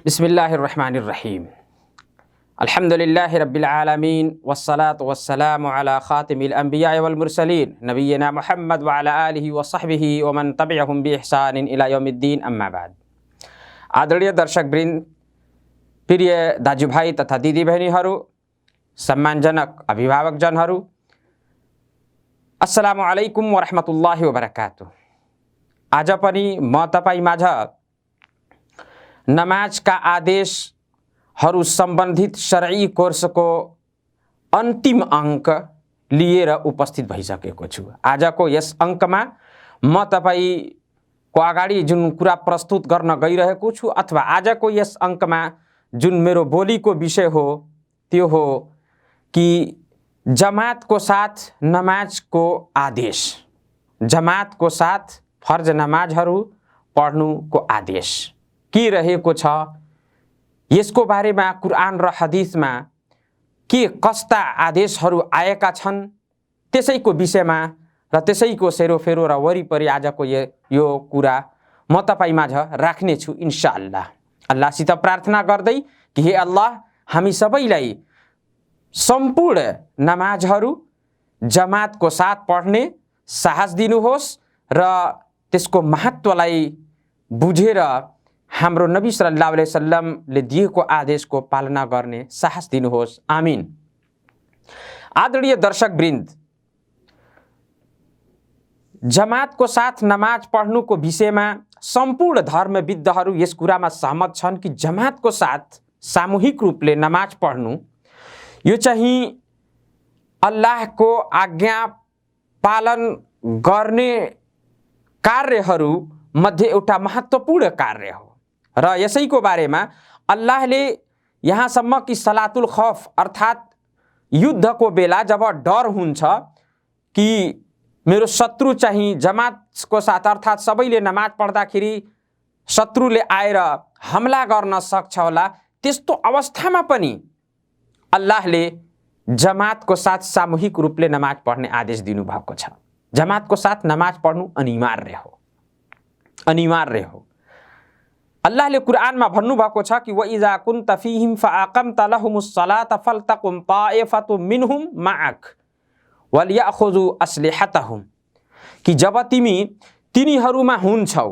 बिस्मिल्लाहिर्रहमानिर्रहीम। अल्हम्दुलिल्लाहि रब्बिल आलमीन वस्सलातु वस्सलामु अला खातिमिल अंबिया वल मुरसलीन नबियना मुहम्मद व अला आलिहि व सहबिहि व मन तबिअहुम बि इहसानिन इला यौमिद्दीन, अम्मा बाद। आदरणीय दर्शकवृन्द, प्रिय दाजुभाइ तथा दिदीबहिनीहरू, सम्मानजनक अभिभावकजनहरू, अस्सलामु अलैकुम व रहमतुल्लाहि व बरकातुह। आज पनि म तपाईमाझ नमाजका आदेशहरू सम्बन्धित शरई कोर्सको अन्तिम अङ्क लिएर उपस्थित भइसकेको छु। आजको यस अङ्कमा म तपाईको अगाडि जुन कुरा प्रस्तुत गर्न गइरहेको छु अथवा आजको यस अङ्कमा जुन मेरो बोलीको विषय हो त्यो हो कि जमातको साथ नमाजको आदेश, जमातको साथ फर्ज नमाजहरू पढ्नुको आदेश के रहेको छ, यसको बारेमा कुरान र हदिसमा के कस्ता आदेशहरू आएका छन्, त्यसैको विषयमा र त्यसैको सेरोफेरो र वरिपरि आजको यो कुरा म तपाईमाझ राख्नेछु इन्शाअल्लाह। अल्लाहसित प्रार्थना गर्दै कि हे अल्लाह, हामी सबैलाई सम्पूर्ण नमाजहरू जमातको साथ पढ्ने साहस दिनुहोस् र त्यसको महत्त्वलाई बुझेर हाम्रो नबी सल्लल्लाहु अलैहि वसल्लमले दिएको आदेशको पालना गर्ने साहस दिनुहोस्, आमीन। आदरणीय दर्शकवृन्द, जमातको साथ नमाज पढ्नुको विषयमा सम्पूर्ण धर्मविद्हरू यस कुरामा सहमत छन् कि जमातको साथ सामूहिक रूपले नमाज पढ्नु यो चाहिँ अल्लाहको आज्ञा पालन गर्ने कार्यहरू मध्ये एउटा महत्त्वपूर्ण कार्य हो र यसैको बारेमा अल्लाहले यहाँसम्म कि सलातुल खौफ अर्थात् युद्धको बेला जब डर हुन्छ कि मेरो शत्रु चाहिँ जमातको साथ अर्थात् सबैले नमाज पढ्दाखेरि शत्रुले आएर हमला गर्न सक्छ होला, त्यस्तो अवस्थामा पनि अल्लाहले जमातको साथ सामूहिक रूपले नमाज पढ्ने आदेश दिनुभएको छ। जमातको साथ नमाज पढ्नु अनिवार्य हो, अनिवार्य हो। अल्लाहले कुरानमा भन्नुभएको छ कि वइजा कुन्त फीहिम फअक़मत लहुमुस सलात फल्तकुम ताइफतुम मिनहुम मअक वलियअखुजु अस्लिहतहुम, कि जब तिमी तिनीहरूमा हुन्छौ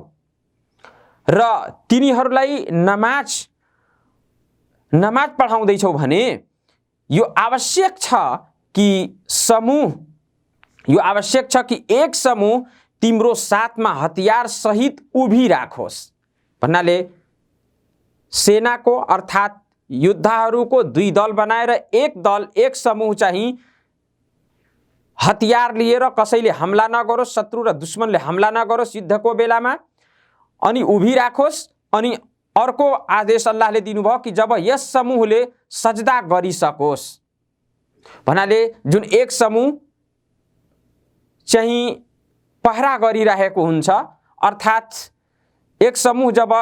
र तिनीहरूलाई नमाज पढाउँदैछौ भने यो आवश्यक छ कि एक समूह तिम्रो साथमा हतियार सहित उभिराखोस्। भन्नाले सेनाको अर्थात् योद्धाहरूको दुई दल बनाएर एक समूह चाहिँ हतियार लिएर कसैले हमला नगरोस्, शत्रु र दुश्मनले हमला नगरोस् युद्धको बेलामा, अनि उभिराखोस्। अनि अर्को आदेश अल्लाहले दिनुभयो कि जब यस समूहले सजदा गरिसकोस्, भन्नाले जुन एक समूह चाहिँ पहरा गरिरहेको हुन्छ अर्थात् एक समूह जब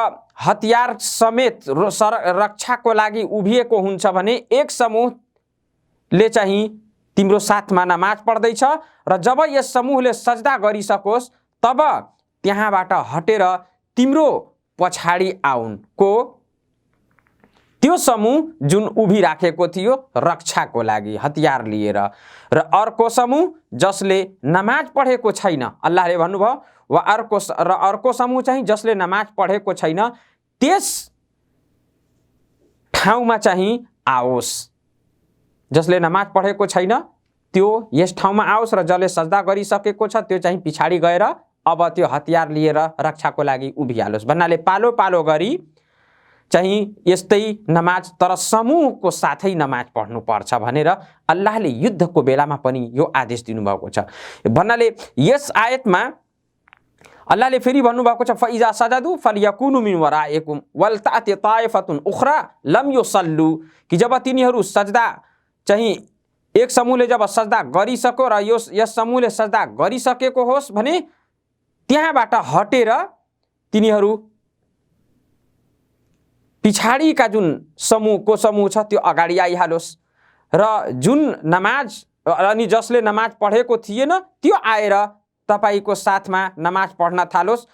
हतियार समेत रक्षाको लागि उभिएको हुन्छ भने एक समूहले चाहिँ तिम्रो साथमा नमाज पढ्दैछ र जब यस समूहले सजदा गरिसकोस् तब त्यहाँबाट हटेर तिम्रो पछाडि आउनको त्यो समूह जुन उभिराखेको थियो रक्षाको लागि हतियार लिएर, र अर्को समूह जसले नमाज पढेको छैन, अल्लाहले भन्नुभयो अर्को समूह चाहिँ जसले नमाज पढेको छैन त्यस ठाउँमा चाहिँ आओस्। जसले नमाज पढेको छैन त्यो यस ठाउँमा आओस् र जसले सजदा गरिसकेको छ त्यो चाहिँ पछाडि गएर अब त्यो हतियार लिएर रक्षाको लागि उभिहालोस्। भन्नाले पालो पालो गरी चाहिँ यस्तै नमाज तर समूहको साथै नमाज पढ्नु पर्छ भनेर अल्लाहले युद्धको बेलामा पनि यो आदेश दिनुभएको छ। भन्नाले यस आयतमा अल्लाहले फेरि भन्नुभएको छ फइजा सजदु फलयकुनु मिन वराइकुम वलताति ताइफतुन उख्रा लम युसल्लु, कि जब तिनीहरू सजदा चाहिँ एक समूहले जब सजदा गरिसक्यो र यस समूहले सजदा गरिसकेको होस् भने त्यहाँबाट हटेर तिनीहरू पिछाडीका जुन समूहको समूह छ त्यो अगाडि आइहालोस् र जुन नमाज अनि जसले नमाज पढेको थिएन त्यो आएर तपाईको साथमा नमाज पढ्न थालोस्।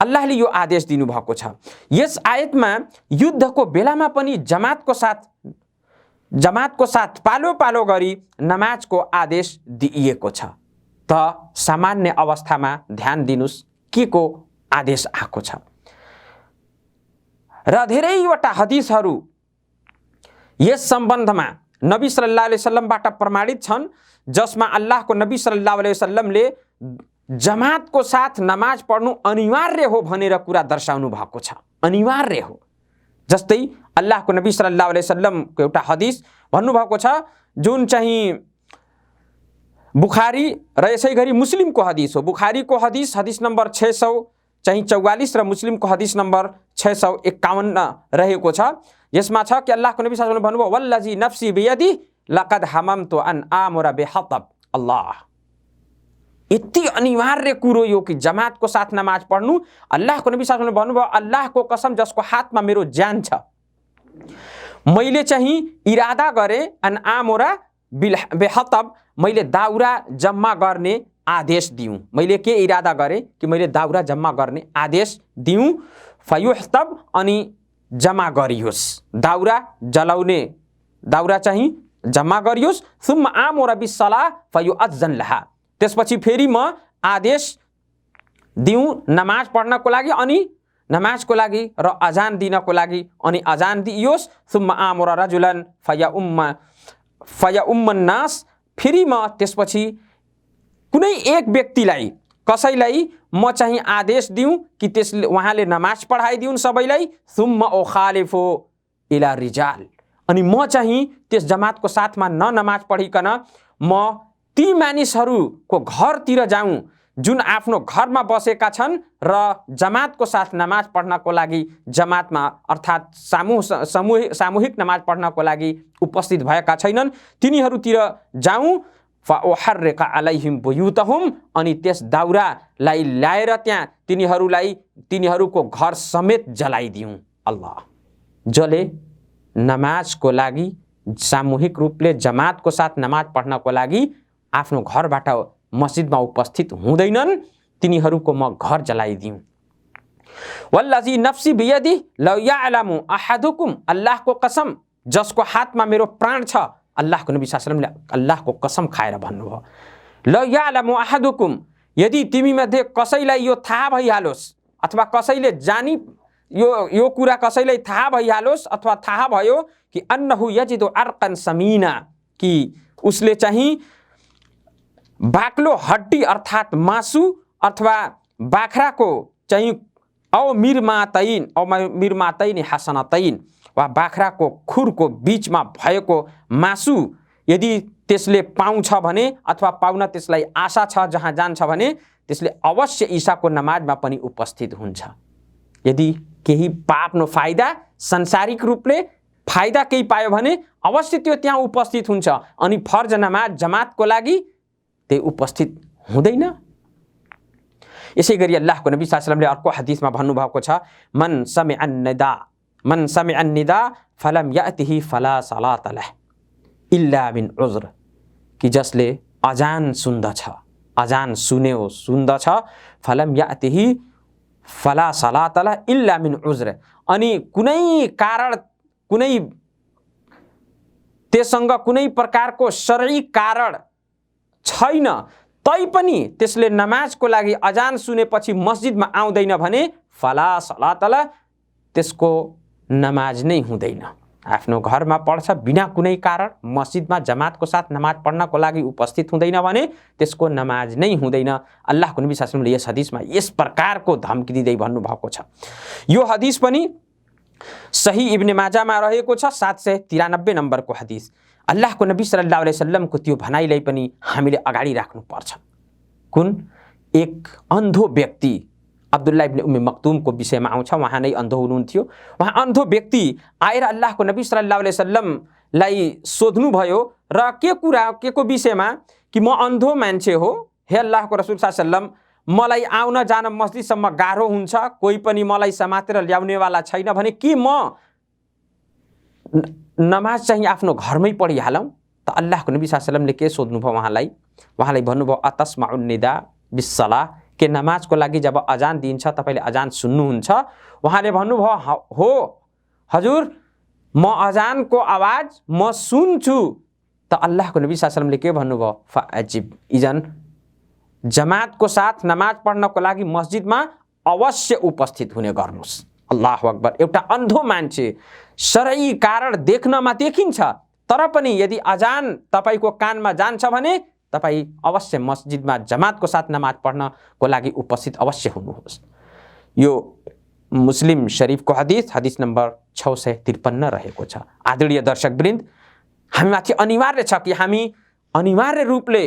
अल्लाहले यो आदेश दिनुभएको छ। यस आयतमा युद्धको बेलामा पनि जमातको साथ पालो पालो गरी नमाजको आदेश दिइएको छ। त सामान्य अवस्थामा ध्यान दिनुस् के को आदेश आएको छ। र धेरैवटा हदिसहरू यस सम्बन्धमा नबी सल्लल्लाहु अलैहि वसल्लमबाट प्रमाणित छन्, जसमा अल्लाहको नबी सल्लल्लाहु अलैहि वसल्लमले जमातको साथ नमाज पढ्नु अनिवार्य हो भनेर कुरा दर्शाउनु भएको छ। अनिवार्य हो। जस्तै अल्लाहको नबी सल्लल्लाहु अलैहि वसल्लमको एउटा हदिस भन्नुभएको छ, जुन चाहिँ बुखारी र यसै गरी मुस्लिमको हदिस हो। बुखारीको हदिस नम्बर 644 र मुस्लिमको हदिस नम्बर 651 रहेको छ। यसमा छ कि अल्लाहको नबी सल्लल्लाहु अलैहि वसल्लम भन्नुभयो, वल्लजी नफ्सी बियदी लक़द हममतु अन आमुरा बिहतब अल्लाह। यति अनिवार्य कुरो यो कि जमातको साथ नमाज पढ्नु। अल्लाहको नबी सल्लल्लाहु अलैहि वसल्लम भन्नुभयो, अल्लाहको कसम जसको हातमा मेरो ज्यान छ, मैले चाहिँ इरादा गरेँ अन आमुरा बिहतब, मैले दाउरा जम्मा गर्ने आदेश दिउँ। मैले के इरादा गरेँ कि मैले दाउरा जम्मा गर्ने आदेश दिउँ। फयुहतब अनि जम्मा गरियोस्, दाउरा जलाउने दाउरा चाहिँ जम्मा गरियोस्। सुम्मा आमुरा बिस्सलाह फयुअज्जन लहा, त्यसपछि फेरि म आदेश दिउँ नमाज पढ्नको लागि अनि नमाजको लागि र अजान दिनको लागि अनि अजान दिइयोस्। सुम्मा आमुरा रजुलन फयउम्मन नास, फेरि म त्यसपछि कुनै एक व्यक्तिलाई कसैलाई म चाहिँ आदेश दिउँ कि त्यसले उहाँले नमाज पढाइदिउन् सबैलाई। सुम्मा ओखालिफु इला रिजाल, अनि म चाहिँ त्यस जमातको साथमा नमाज पढिकन म ती मानिसहरूको घरतिर जाउँ जुन आफ्नो घरमा बसेका छन् र जमातको साथ नमाज पढ्नको लागि जमातमा अर्थात् सामूहिक नमाज पढ्नको लागि उपस्थित भएका छैनन्, तिनीहरूतिर जाउँ। फउहर्रिक अलैहिम बुयूतहुम, अनि त्यस दाउरालाई ल्याएर त्यहाँ तिनीहरूको घर समेत जलाइदिउँ। अल्लाह, जसले नमाजको लागि सामूहिक रूपले जमातको साथ नमाज पढ्नको लागि आफ्नो घरबाट मस्जिदमा उपस्थित हुँदैनन्, तिनीहरूको म घर जलाइदिउँ। वल्लजी नफ्सी बियदी लौ याअलमु अहदुकुम, अल्लाहको कसम जसको हातमा मेरो प्राण छ, अल्लाहको नबी सल्लल्लाहु अलैहि वसल्लमले अल्लाहको कसम खाएर भन्नुभयो, लौ याअलमु अहदुकुम, यदि तिमी मध्ये कसैलाई यो थाहा भइहालोस् अथवा कसैले जानी यो कुरा कसैलाई थाहा भइहालोस् अथवा थाहा भयो कि अन्नहु यजिदु अर्कन समीना, कि उसले चाहिँ बाक्लो हड्डी अर्थात् मासु अथवा बाख्राको चाहिँ औ मिरमातैन हसनतैन, वा बाख्राको खुरको बीचमा भएको मासु यदि त्यसले पाउँछ भने अथवा पाउन त्यसलाई आशा छ जहाँ जान्छ भने त्यसले अवश्य ईसाको नमाजमा पनि उपस्थित हुन्छ। यदि केही पाप्नु फाइदा सांसारिक रूपले फाइदा केही पायो भने अवश्य त्यो त्यहाँ उपस्थित हुन्छ, अनि फर्ज नमाज जमातको लागि त्यही उपस्थित हुँदैन। यसै गरी अल्लाहको नबी सल्लल्लाहु अलैहि वसल्लमले अर्को हदिसमा भन्नुभएको छ, मन समिअ अन्निदा फलम यातिही फला सलात लह इल्ला बिन उज्र, कि जसले अजान सुन्दछ, अजान सुन्दछ, फलम यातिही फला सलात लह इल्ला बिन उज्र, अनि कुनै कारण त्यससँग कुनै प्रकारको शरई कारण छैन तैपनि त्यसले नमाजको लागि अजान सुनेपछि मस्जिदमा आउँदैन भने फला सलात लह, त्यसको नमाज नै हुँदैन। आफ्नो घरमा पढ्छ बिना कुनै कारण, मस्जिदमा जमातको साथ नमाज पढ्नको लागि उपस्थित हुँदैन भने त्यसको नमाज नै हुँदैन। अल्लाहको नबी सल्लल्लाहु अलैहि वसल्लमले यस हदिसमा यस प्रकारको धम्की दिँदै भन्नुभएको छ। यो हदिस पनि सही इब्ने माजामा रहेको छ, 793 नम्बरको हदिस। अल्लाहको नबी सल्लल्लाहु अलैहि वसल्लमको त्यो भनाइलाई पनि हामीले अगाडि राख्नुपर्छ। कुन एक अन्धो व्यक्ति, अब्दुल्लाह इब्ने उम्मे मक्तुमको विषयमा आउँछ, उहाँ नै अन्धो हुनुहुन्थ्यो। उहाँ अन्धो व्यक्ति आएर अल्लाहको नबी सल्लल्लाहु अलैहि वसल्लमलाई सोध्नुभयो र के को विषयमा, कि म अन्धो मान्छे हो, हे अल्लाहको रसूल सल्लल्लाहु अलैहि वसल्लम, मलाई आउन जान मस्जिदसम्म गाह्रो हुन्छ, कोही पनि मलाई समातेर ल्याउनेवाला छैन भने के म नमाज चाहिँ आफ्नो घरमै पढिहालौँ? त अल्लाहको नबी सल्लल्लाहु अलैहि वसल्लमले के सोध्नुभयो उहाँलाई भन्नुभयो, अतस्माउन निदा, बिस्सलाह के नमाजको लागि जब अजान दिन्छ तपाईले अजान सुन्नुहुन्छ, उहाँले भन्नुभयो हो हजुर म अजानको आवाज म सुन्छु। त अल्लाहको नबी सल्लल्लाहु अलैहि वसल्लमले के भन्नुभयो, फअजिब, इजन जमातको साथ नमाज पढ्नको लागि मस्जिदमा अवश्य उपस्थित हुने गर्नुस्। अल्लाहु अकबर। एउटा अन्धो मान्छे शरई कारण देख्नमा देखिन्छ, तर पनि यदि अजान तपाईको कानमा जान्छ भने तपाई अवश्य मस्जिदमा जमातको साथ नमाज पढ्नको लागि उपस्थित अवश्य हुनुहोस्। यो मुस्लिम शरीफको हदिस नम्बर 653 रहेको छ। आदरणीय दर्शकवृन्द, हामीमाथि अनिवार्य छ कि हामी अनिवार्य रूपले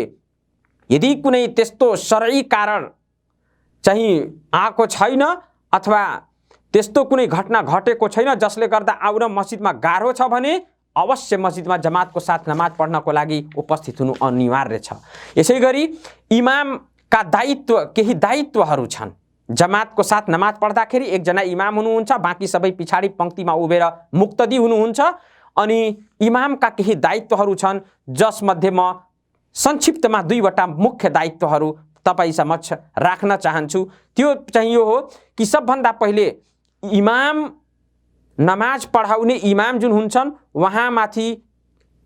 यदि कुनै त्यस्तो शरई कारण चाहिँ आएको छैन अथवा त्यस्तो कुनै घटना घटेको छैन जसले गर्दा आउन मस्जिदमा गाह्रो छ भने अवश्य मस्जिदमा जमातको साथ नमाज पढ्नको लागि उपस्थित हुनु अनिवार्य छ। यसैगरी इमामका दायित्व, केही दायित्वहरू छन्। जमातको साथ नमाज पढ्दाखेरि एकजना इमाम हुनुहुन्छ, बाँकी सबै पछाडि पंक्तिमा उभिएर मुक्तदी हुनुहुन्छ। अनि इमामका केही दायित्वहरू छन् जसमध्ये म संक्षिप्तमा 2वटा मुख्य दायित्वहरू तपाईं समक्ष राख्न चाहन्छु। त्यो चाहिँ यो हो कि सबभन्दा पहिले इमाम, नमाज पढाउने इमाम जुन हुन्छन् उहाँमाथि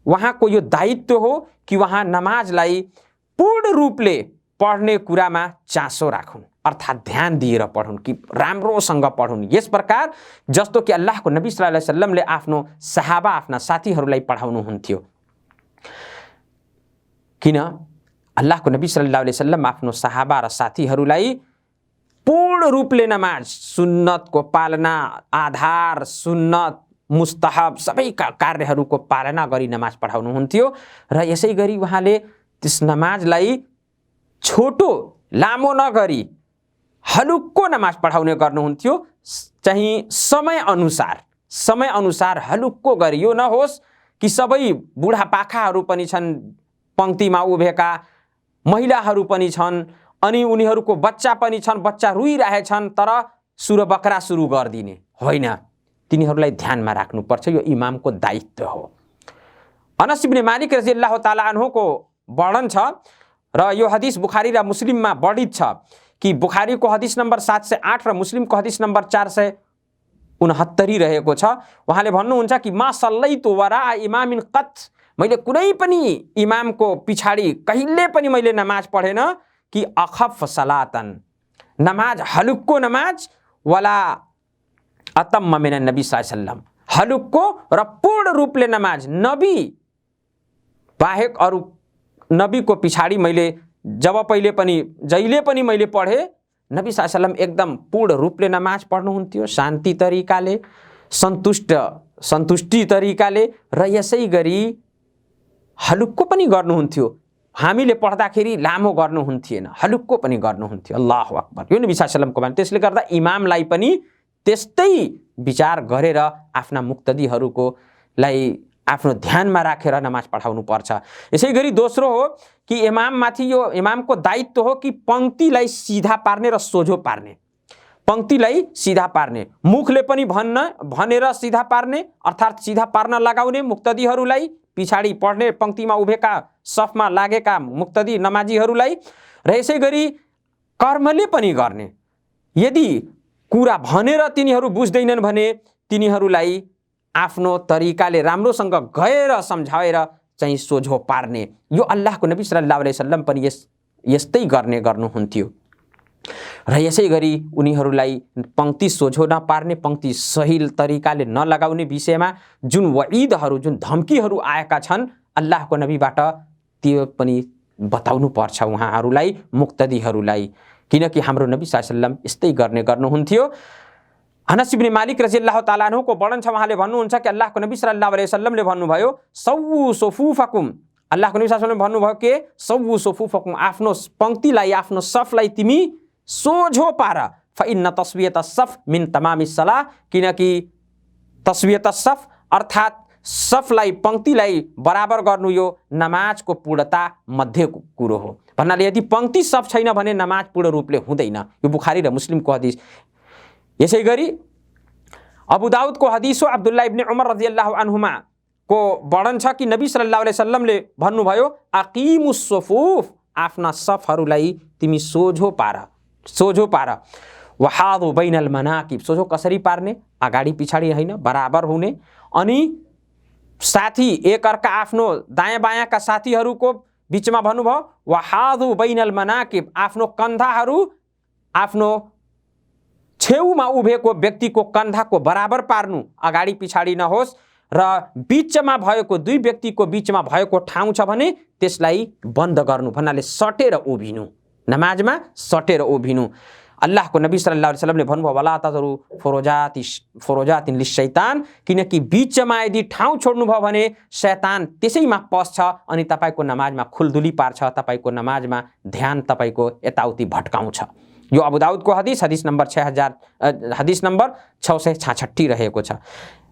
उहाँको यो दायित्व हो कि उहाँ नमाजलाई पूर्ण रूपले पढ्ने कुरामा चासो राखुन्, अर्थात् ध्यान दिएर पढुन् कि राम्रोसँग पढुन्। यस प्रकार जस्तो कि अल्लाहको नबी सल्लल्लाहु अलैहि वसल्लमले आफ्नो सहाबा, आफ्ना साथीहरूलाई पढाउनुहुन्थ्यो। किन अल्लाहको नबी सल्लल्लाहु अलैहि वसल्लम आफ्नो सहाबा र साथीहरूलाई पूर्ण रूपले नमाज, सुन्नतको पालना, आधार, सुन्नत, मुस्तहब सबै कार्यहरूको पालना गरी नमाज पढाउनुहुन्थ्यो। र यसै गरी उहाँले त्यस नमाजलाई छोटो लामो नगरी हलुक्को नमाज पढाउने गर्नुहुन्थ्यो। चाहिँ समय अनुसार हलुक्को गरी, यो नहोस् कि सबै बुढापाखाहरू पनि छन् पंक्तिमा उभेका, महिलाहरू पनि छन् अनि उनीहरूको बच्चा पनि छन्, बच्चा रुइरहेछन् तर सुर बकरा सुरु गरिदिने होइन। तिनीहरूलाई ध्यानमा राख्नुपर्छ, यो इमामको दायित्व हो। अनस इब्न मालिक रज़ियल्लाहु ताला अन्हुको वर्णन छ र यो हदिस बुखारी र मुस्लिममा वर्णित छ कि बुखारीको हदिस नम्बर 708 र मुस्लिमको हदिस नम्बर 469 रहेको छ। उहाँले भन्नुहुन्छ कि मा सल्लैतु वरा इमामिन कत, मैले कुनै पनि इमामको पछाडि कहिले पनि मैले नमाज पढेन कि अखफ सलातन, नमाज हलुक्को नमाज, वला अतम्म मिन नबी सल्लल्लाहु अलैहि वसल्लम, हलुक्को र पूर्ण रूपले नमाज नबी बाहेक अरू नबीको पछाडि मैले जहिले पनि मैले पढे, नबी सल्लल्लाहु अलैहि वसल्लम एकदम पूर्ण रूपले नमाज पढ्नुहुन्थ्यो, शान्ति तरिकाले, सन्तुष्टि तरिकाले, र यसै गरी हलुक्को पनि गर्नुहुन्थ्यो। हामीले पढ्दाखेरि लामो गर्नुहुन्थेन, हलुक्को पनि गर्नुहुन्थ्यो। अल्लाहु अकबर। यो नबी सल्लल्लाहु अलैहि वसल्लमको भनाइ। त्यसले गर्दा इमामलाई पनि त्यस्तै विचार गरेर आफ्ना मुक्तदीहरूको लाई आफ्नो ध्यानमा राखेर नमाज पढाउनु पर्छ। यसै गरी दोस्रो हो कि इमाममाथि यो इमामको दायित्व हो कि पंक्तिलाई सिधा पार्ने र सोझो पार्ने, पंक्तिलाई सिधा पार्ने, मुखले पनि भनेर सिधा पार्ने, अर्थात् सिधा पार्न लगाउने मुक्तदीहरूलाई, पछाडि पढ्ने पंक्तिमा उभेका सफमा लागेका मुक्तदी नमाजीहरूलाई, र यसै गरी कर्मले पनि गर्ने। यदि कुरा भनेर तिनीहरू बुझ्दैनन् भने तिनीहरूलाई आफ्नो तरिकाले राम्रोसँग गएर सम्झाएर चाहिँ सोझो पार्ने। यो अल्लाहको नबी सल्लल्लाहु अलैहि वसल्लम पनि यस्तै गर्नुहुन्थ्यो। र यसै गरी उनीहरूलाई पंक्ति सोझो नपार्ने, पंक्ति सही तरिकाले नलगाउने विषयमा जुन वईदहरू, जुन धम्कीहरू आएका छन् अल्लाहको नबीबाट, त्यो पनि बताउनु पर्छ उहाँहरूलाई, मुक्तदीहरूलाई, किनकि हाम्रो नबी सल्लल्लाहु अलैहि वसल्लम यस्तै गर्नुहुन्थ्यो। अनस इब्न मालिक रज़ियल्लाहु ताला अन्हुको वर्णन छ। उहाँले भन्नुहुन्छ कि अल्लाहको नबी सल्लल्लाहु अलैहि वसल्लमले भन्नुभयो सव्वु सुफुफकुम, अल्लाहको नबी सल्लल्लाहु अलैहि वसल्लमले भन्नुभयो के सव्वु सुफुफकुम, आफ्नो पंक्तिलाई, आफ्नो सफलाई तिमी सोझो पार। फइन्न तस्वियत सफ मिन तमामिस सलाह, किनकि तस्वियत सफ अर्थात् सफलाई, पंक्तिलाई बराबर गर्नु यो नमाजको पूर्णता मध्येको कुरो हो। भन्नाले यदि पंक्ति सफ छैन भने नमाज पूर्ण रूपले हुँदैन। यो बुखारी र मुस्लिमको हदिस। यसै गरी अबू दाउदको हदिस हो, अब्दुल्लाह इब्न उमर रज़ियल्लाहु अन्हुमा को वर्णन छ कि नबी सल्लल्लाहु अलैहि वसल्लमले भन्नुभयो अकीमुस सुफूफ आफ्ना सफहरूलाई तिमी सोझो पार। वहादु बैनल मनाकिब, सोझो कसरी पार्ने? अगाडि पछाडि होइन, बराबर हुने। अनि साथी एकअर्का आफ्नो दायाँ बायाँका साथीहरूको बिचमा भन्नुभयो वहादु बैनल मनाकिब, आफ्नो कन्धाहरू आफ्नो छेउमा उभिएको व्यक्तिको कन्धाको बराबर पार्नु, अगाडि पछाडि नहोस्। र बिचमा भएको दुई व्यक्तिको बिचमा भएको ठाउँ छ भने त्यसलाई बन्द गर्नु भन्नाले सटेर उभिनु, नमाजमा सटेर उभिनु। अल्लाहको नबी सल्लल्लाहु अलैहि वसल्लमले भन्नुभयो वला तजरु फुरुजातिन लिशैतान, किनकि बिचमा यदि ठाउँ छोड्नुभयो भने शैतान त्यसैमा पस्छ अनि तपाईको नमाजमा खुल्दुली पार्छ, तपाईको नमाजमा ध्यान तपाईको यताउति भट्काउँछ। यो अबू दाउदको हदिस नम्बर 666 रहेको छ।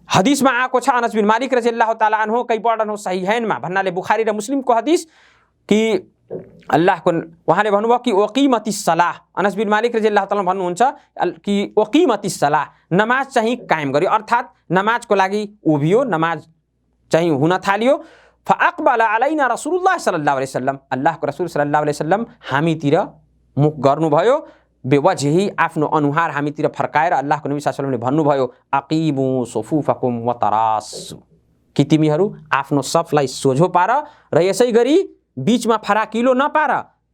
हदिसमा आएको छ अनस बिन मालिक रजियल्लाहु ताला अन्हु कै पढ्नु सहीहैनमा भन्नाले बुखारी र मुस्लिमको हदिस कि अल्लाहको उहाँले भन्नुभयो कि वकीमतिस सलाह, अनस बिन मालिक रजियल्लाहु ताला भन्नुहुन्छ कि वकीमतिस सलाह, नमाज चाहिँ कायम गर्यो, अर्थात् नमाजको लागि उभियो, नमाज चाहिँ हुन थाल्यो। फअक़बल अलैना रसूलुल्लाह सल्लल्लाहु अलैहि वसल्लम, अल्लाहको रसूल सल्लल्लाहु अलैहि वसल्लम हामीतिर मुख गर्नुभयो, बेवजही आफ्नो अनुहार हामीतिर फर्काएर अल्लाहको नबी सल्लल्लाहु अलैहि वसल्लमले भन्नुभयो अक़ीमु सुफुफकुम वतरासु, कि तिमीहरू आफ्नो सफलाई सोझो पार र यसै गरी बीचमा फराकिलो नपार,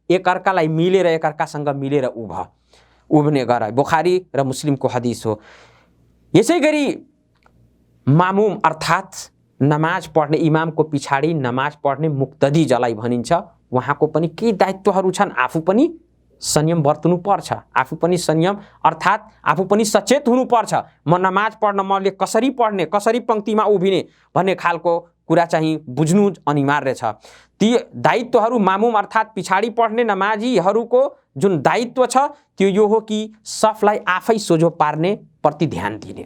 एकअर्कालाई मिलेर एकअर्कासँग मिलेर उभ्ने गर। बुखारी र मुस्लिमको हदिस हो। यसै गरी मामुम अर्थात् नमाज पढ्ने, इमामको पछाडि नमाज पढ्ने मुक्तदी जसलाई भनिन्छ, उहाँको पनि केही दायित्वहरू छन्। आफू पनि संयम बर्तनु पर्छ, आफू पनि संयम अर्थात् आफू पनि सचेत हुनुपर्छ। म नमाज पढ्न मैले कसरी पढ्ने, कसरी पङ्क्तिमा उभिने भन्ने खालको कुरा चाहिँ बुझ्नु अनिवार्य छ। ती दायित्वहरू मामुम अर्थात् पछाडि पढ्ने नमाजीहरूको जुन दायित्व छ त्यो यो हो कि सफलाई आफै सोझो पार्ने प्रति ध्यान दिने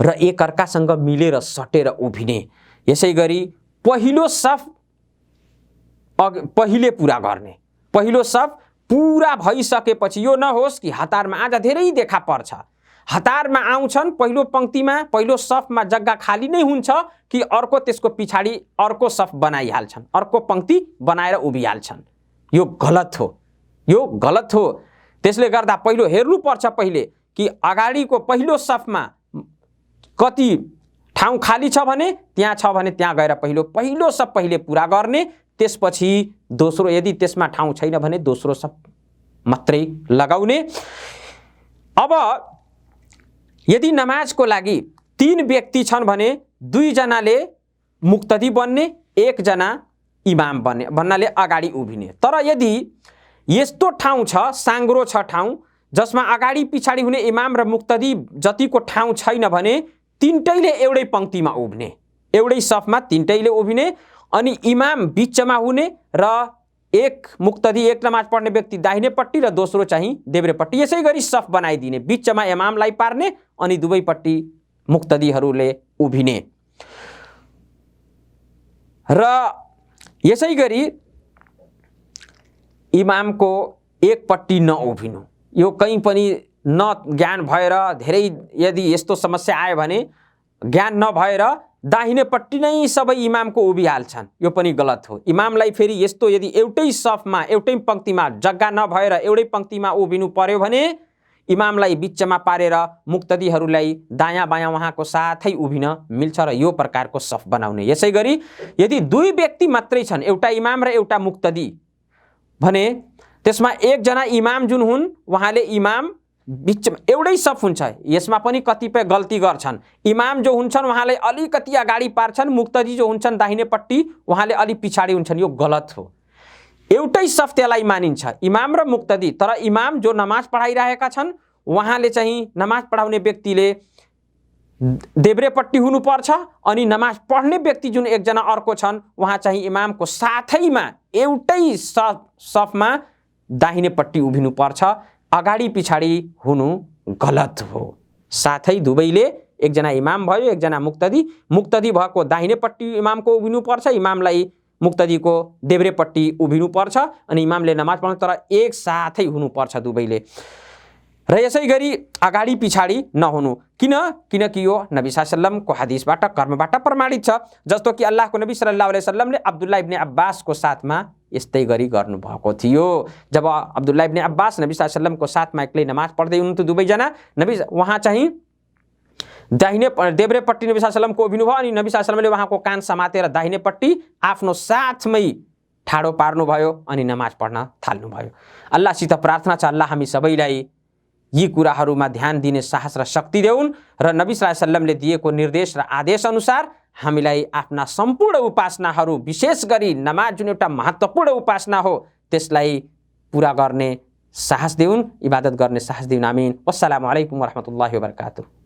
र एकअर्कासँग मिलेर सटेर उभिने। यसै गरी पहिलो सफ पहिले पुरा गर्ने, पहिलो सफ पूरा भइसकेपछि यो नहोस् कि हतारमा आज धेरै देखा पर्छ, हतारमा आउँछन् पहिलो पङ्क्तिमा पहिलो सफमा जग्गा खाली नै हुन्छ कि अर्को त्यसको पछाडि अर्को सफ बनाइहाल्छन्, अर्को पङ्क्ति बनाएर उभिहाल्छन्। यो गलत हो, यो गलत हो। त्यसले गर्दा पहिलो हेर्नुपर्छ पहिले कि अगाडिको पहिलो सफमा कति ठाउँ खाली छ भने त्यहाँ छ भने त्यहाँ गएर पहिलो सफ पहिले पुरा गर्ने, त्यसपछि दोस्रो यदि त्यसमा ठाउँ छैन भने दोस्रो सफ मात्रै लगाउने। अब यदि नमाजको लागि 3 व्यक्ति छन् भने 2 जनाले मुक्तदी बन्ने, 1 जना इमाम बन्ने भन्नाले अगाडि उभिने। तर यदि यस्तो ठाउँ छ, साङ्ग्रो छ ठाउँ जसमा अगाडि पछाडि हुने इमाम र मुक्तदी जतिको ठाउँ छैन भने तीनटैले एउटै पङ्क्तिमा उभिने, एउटै सफमा तीनटैले उभिने अनि इमाम बिचमा हुने र एक मुक्तदी एक नमाज पढ्ने व्यक्ति दाहिनेपट्टि र दोस्रो चाहिँ देब्रेपट्टि, यसै गरी सफ बनाइदिने, बिचमा इमामलाई पार्ने अनि दुवैपट्टि मुक्तदीहरूले उभिने। र यसै गरी इमामको एकपट्टि नउभिनु, यो कहीँ पनि न ज्ञान भएर धेरै यदि यस्तो समस्या आयो भने ज्ञान नभएर दाहिनेपट्टि नै सबै इमामको उभिहाल्छन्, यो पनि गलत हो। इमामलाई फेरि यस्तो यदि एउटै सफमा एउटै पङ्क्तिमा जग्गा नभएर एउटै पङ्क्तिमा उभिनु पर्यो भने इमामलाई बिचमा पारेर मुक्तदीहरूलाई दायाँ बायाँ उहाँको साथै उभिन मिल्छ र यो प्रकारको सफ बनाउने। यसै गरी यदि 2 व्यक्ति मात्रै छन्, एउटा इमाम र एउटा मुक्तदी भने त्यसमा 1 जना इमाम जुन हुन् उहाँले इमाम बिचमा एउटै सफ हुन्छ, यसमा पनि कतिपय गल्ती गर्छन्। इमाम जो हुन्छन् उहाँले अलिकति अगाडि पार्छन्, मुक्तदी जो हुन्छन् दाहिनेपट्टि उहाँले अलि पछाडि हुन्छन्, यो गलत हो। एउटै सफ त्यसलाई मानिन्छ, इमाम र मुक्तदी। तर इमाम जो नमाज पढाइरहेका छन् उहाँले चाहिँ नमाज पढाउने व्यक्तिले देब्रेपट्टि हुनुपर्छ अनि नमाज पढ्ने व्यक्ति जुन 1 जना अर्को छन् उहाँ चाहिँ इमामको साथैमा एउटै सफमा दाहिनेपट्टि उभिनुपर्छ, अगाडि पछाडि हुनु गलत हो। साथै दुवैले, 1 जना इमाम भयो 1 जना मुक्तदी, मुक्तदी भएको दाहिनेपट्टि इमामको उभिनुपर्छ, इमामलाई मुक्तदीको देब्रेपट्टि उभिनुपर्छ अनि इमामले नमाज पढ्नु, तर एक साथै हुनुपर्छ दुवैले। र यसै गरी अगाडि पछाडि नहुनु, किनकि यो नबी सल्लल्लाहु अलैहि वसल्लमको हदिसबाट कर्मबाट प्रमाणित छ। जस्तो कि अल्लाहको नबी सल्लल्लाहु अलैहि वसल्लमले अब्दुल्लाह इब्न अब्बासको साथमा यस्तै गरी गर्नुभएको थियो। जब अब्दुल्लाह इब्न अब्बास नबी सल्लल्लाहु अलैहि वसल्लमको साथमा एक्लै नमाज पढ्दै हुनुहुन्थ्यो दुवैजना, उहाँ चाहिँ देब्रेपट्टि नबी सल्लल्लाहु अलैहि वसल्लमको उभिनुभयो अनि नबी सल्लल्लाहु अलैहि वसल्लमले उहाँको कान समातेर दाहिनेपट्टि आफ्नो साथमै ठाडो पार्नुभयो अनि नमाज पढ्न थाल्नुभयो। अल्लाहसित प्रार्थना छ अल्लाह हामी सबैलाई यी कुराहरूमा ध्यान दिने साहस र शक्ति देऊन् र नबी सल्लल्लाहु अलैहि वसल्लमले दिएको निर्देश र आदेश अनुसार हामीलाई आफ्ना सम्पूर्ण उपासनाहरू, विशेष गरी नमाज जुन एउटा महत्त्वपूर्ण उपासना हो, त्यसलाई पुरा गर्ने साहस देऊन्, इबादत गर्ने साहस देऊन्। आमीन। वस्सलामु अलैकुम वरहमतुल्लाहि वबरकातुहू।